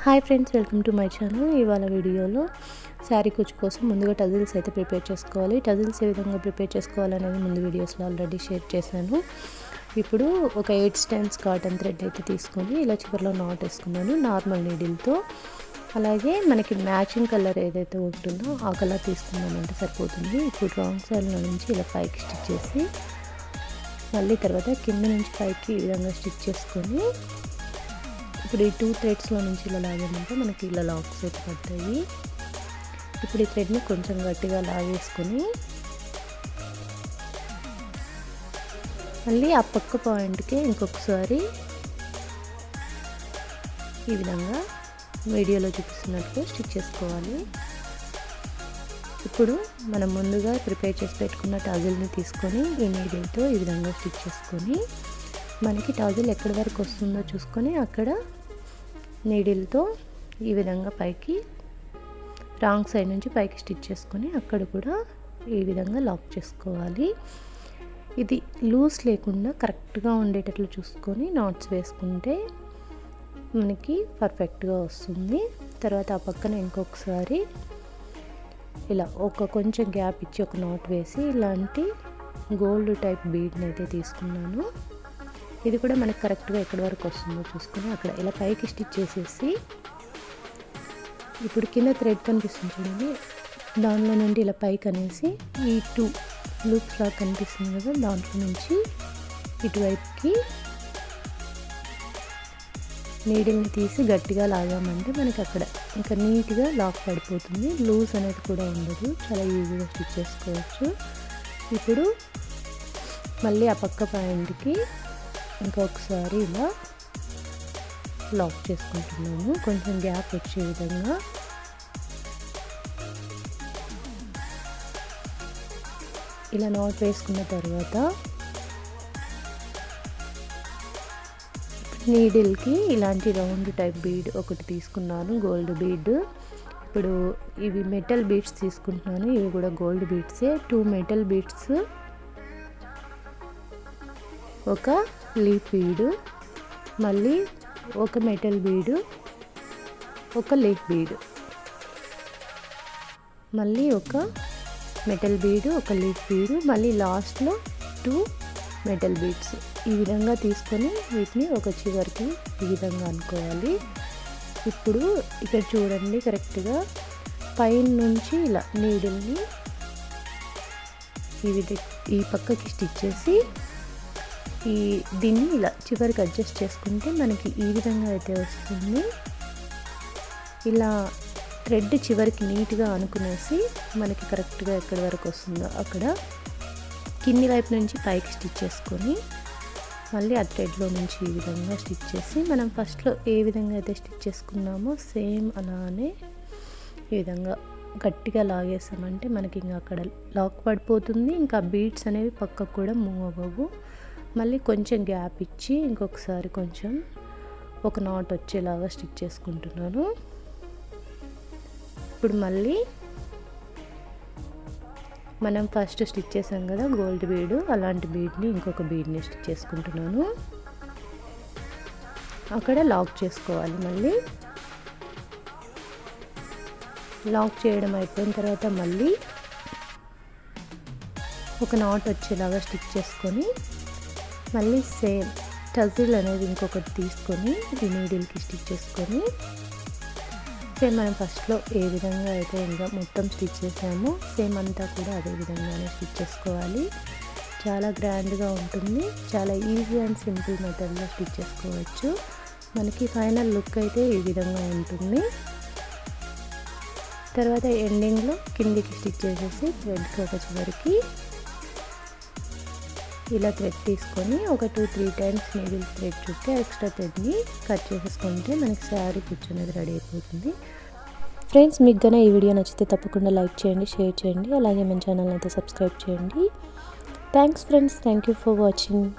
Hi friends, welcome to my channel. ఇవాళ వీడియోలో శారీ కుచ్చు కోసం ముందుగా టజిల్స్ అయితే ప్రిపేర్ చేసుకోవాలి. టజిల్స్ ఏ విధంగా ప్రిపేర్ చేసుకోవాలనేది ముందు వీడియోస్లో ఆల్రెడీ షేర్ చేశాను. ఇప్పుడు ఒక 8 స్టెమ్స్ కాటన్ థ్రెడ్ అయితే తీసుకొని ఇలా చివరిలో నాట్ వేసుకున్నాను నార్మల్ నీడిల్తో. అలాగే మనకి మ్యాచింగ్ కలర్ ఏదైతే ఉంటుందో ఆ కలర్ తీసుకున్నామంటే సరిపోతుంది. ఇప్పుడు రాంగ్ సైడ్లో నుంచి ఇలా పైకి స్టిచ్ చేసి మళ్ళీ తర్వాత కింద నుంచి పైకి ఈ విధంగా స్టిచ్ చేసుకొని ఇప్పుడు ఈ 2 థ్రెడ్స్లో నుంచి ఇలా లాగామంటే మనకి ఇలా లాక్స్ అయితే పడతాయి. ఇప్పుడు ఈ థ్రెడ్ని కొంచెం గట్టిగా లాగేసుకొని మళ్ళీ ఆ పక్క పాయింట్కి ఇంకొకసారి ఈ విధంగా వీడియోలో చూపిస్తున్నట్టుగా స్టిచ్ చేసుకోవాలి. ఇప్పుడు మనం ముందుగా ప్రిపేర్ చేసి పెట్టుకున్న టజిల్ని తీసుకొని ఈ నీడిల్తో ఈ విధంగా స్టిచ్ చేసుకొని మనకి టజిల్ ఎక్కడి వరకు వస్తుందో చూసుకొని అక్కడ నీడిల్తో ఈ విధంగా పైకి రాంగ్ సైడ్ నుంచి పైకి స్టిచ్ చేసుకొని అక్కడ కూడా ఈ విధంగా లాక్ చేసుకోవాలి. ఇది లూజ్ లేకుండా కరెక్ట్గా ఉండేటట్లు చూసుకొని నాట్స్ వేసుకుంటే మనకి పర్ఫెక్ట్గా వస్తుంది. తర్వాత ఆ పక్కన ఇంకొకసారి ఇలా కొంచెం గ్యాప్ ఇచ్చి ఒక నాట్ వేసి ఇలాంటి గోల్డ్ టైప్ బీడ్ని అయితే తీసుకున్నాను. ఇది కూడా మనకి కరెక్ట్గా ఎక్కడి వరకు వస్తుందో చూసుకొని అక్కడ ఇలా పైకి స్టిచ్ చేసేసి ఇప్పుడు కింద థ్రెడ్ కనిపిస్తుంది చూడండి, దానిలో నుండి ఇలా పైకి అనేసి ఈ 2 లూప్స్ లాగా కనిపిస్తుంది కదా, దాంట్లో నుంచి ఇటువైపుకి నీడిల్ని తీసి గట్టిగా లాగామంటే మనకి అక్కడ ఇంకా నీట్గా లాక్ పడిపోతుంది. లూజ్ అనేది కూడా ఉండదు, చాలా ఈజీగా స్టిచ్ చేసుకోవచ్చు. ఇప్పుడు మళ్ళీ ఆ పక్క పాయింట్కి ఇంకొకసారి ఇలా లాక్ చేసుకుంటున్నాము, కొంచెం గ్యాప్ వచ్చే విధంగా. ఇలా నాట్ వేసుకున్న తర్వాత నీడిల్కి ఇలాంటి రౌండ్ టైప్ బీడ్ ఒకటి తీసుకున్నాను, గోల్డ్ బీడ్. ఇప్పుడు ఇవి మెటల్ బీడ్స్ తీసుకుంటున్నాను, ఇవి కూడా గోల్డ్ బీడ్సే. 2 మెటల్ బీడ్స్, ఒక లీఫ్ బీడ్, మళ్ళీ ఒక మెటల్ బీడ్, ఒక లీఫ్ బీడ్, మళ్ళీ ఒక మెటల్ బీడ్, ఒక లీఫ్ బీడ్, మళ్ళీ లాస్ట్లో 2 మెటల్ బీడ్స్. ఈ విధంగా తీసుకొని వీటిని ఒక చివరికి ఈ విధంగా అనుకోవాలి. ఇప్పుడు ఇక్కడ చూడండి, కరెక్ట్గా పైన నుంచి ఇలా నీడిల్ని ఈ పక్కకి స్టిచ్ చేసి దీన్ని ఇలా చివరికి అడ్జస్ట్ చేసుకుంటే మనకి ఈ విధంగా అయితే వస్తుంది. ఇలా థ్రెడ్ చివరికి నీట్గా అనుకునేసి మనకి కరెక్ట్గా ఎక్కడి వరకు వస్తుందో అక్కడ కింది వైపు నుంచి పైకి స్టిచ్ చేసుకొని మళ్ళీ ఆ థ్రెడ్లో నుంచి ఈ విధంగా స్టిచ్ చేసి మనం ఫస్ట్లో ఏ విధంగా అయితే స్టిచ్ చేసుకున్నామో సేమ్ అలానే ఈ విధంగా గట్టిగా లాగేసామంటే మనకి ఇంకా అక్కడ లాక్ పడిపోతుంది. ఇంకా బీడ్స్ అనేవి పక్కకు కూడా మూవ్ అవ్వవు. మళ్ళీ కొంచెం గ్యాప్ ఇచ్చి ఇంకొకసారి కొంచెం ఒక నాట్ వచ్చేలాగా స్టిచ్ చేసుకుంటున్నాను. ఇప్పుడు మళ్ళీ మనం ఫస్ట్ స్టిచ్ చేసాం కదా గోల్డ్ బీడ్, అలాంటి బీడ్ని ఇంకొక బీడ్ని స్టిచ్ చేసుకుంటున్నాను. అక్కడ లాక్ చేసుకోవాలి. మళ్ళీ లాక్ చేయడం అయిపోయిన తర్వాత మళ్ళీ ఒక నాట్ వచ్చేలాగా స్టిచ్ చేసుకొని మళ్ళీ సేమ్ టజిల్ అనేది ఇంకొకటి తీసుకొని ఈ నీడిల్కి స్టిచ్ చేసుకొని సేమ్ మనం ఫస్ట్లో ఏ విధంగా అయితే ఇంకా మొత్తం స్టిచ్ చేసామో సేమ్ అంతా కూడా అదే విధంగానే స్టిచ్ చేసుకోవాలి. చాలా గ్రాండ్గా ఉంటుంది, చాలా ఈజీ అండ్ సింపుల్ మెథడ్లో స్టిచ్ చేసుకోవచ్చు. మనకి ఫైనల్ లుక్ అయితే ఈ విధంగా ఉంటుంది. తర్వాత ఎండింగ్లో కిందికి స్టిచ్ చేసేసి థ్రెడ్కి ఒక చివరికి ఇలా థ్రెడ్ తీసుకొని ఒక 2-3 టైమ్స్ నీడిల్ థ్రెడ్ చుట్టి ఎక్స్ట్రా థ్రెడ్ని కట్ చేసేసుకుంటే మనకి శారీ కుచ్చు అనేది రెడీ అయిపోతుంది. ఫ్రెండ్స్, మీకు కనుక ఈ వీడియో నచ్చితే తప్పకుండా లైక్ చేయండి, షేర్ చేయండి, అలాగే మన ఛానల్ అయితే సబ్స్క్రైబ్ చేయండి. Thanks friends, thank you for watching.